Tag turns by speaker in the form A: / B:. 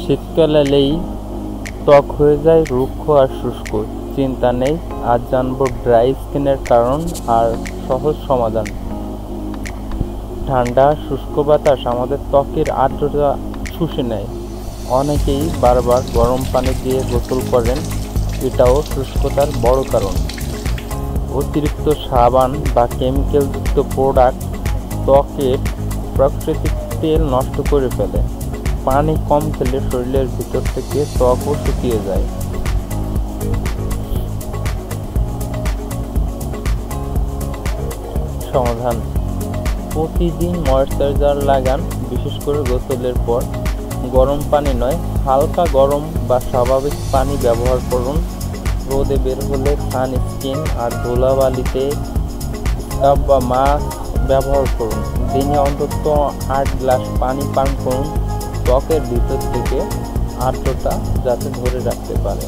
A: শীতকাল এলেই ত্বক হয়ে যায় রুক্ষ আর শুষ্ক। চিন্তা নেই, আজ জানবো ড্রাই স্কিনের কারণ আর সহজ সমাধান। ঠান্ডা শুষ্ক বাতাস আমাদের ত্বকের আর্দ্রতা শুষে নেয়। অনেকেই বারবার গরম পানি দিয়ে গোসল করেন, এটাও শুষ্কতার বড় কারণ। অতিরিক্ত সাবান বা কেমিক্যালযুক্ত প্রোডাক্ট ত্বকের প্রাকৃতিক তেল নষ্ট করে ফেলে। পানি কম খেলে শরীরের ভিতর থেকে ত্বকও শুকিয়ে যায়। সমাধান: প্রতিদিন ময়েশ্চারাইজার লাগান, বিশেষ করে গোসলের পর। গরম পানি নয়, হালকা গরম বা স্বাভাবিক পানি ব্যবহার করুন। রোদে বের হলে সানস্ক্রিন আর ধুলাবালিতে স্কার্ফ বা মাস্ক ব্যবহার করুন। দিনে অন্তত 8 গ্লাস পানি পান করুন, ত্বকের ভিতর থেকে আর্দ্রতা যাতে ধরে রাখতে পারে।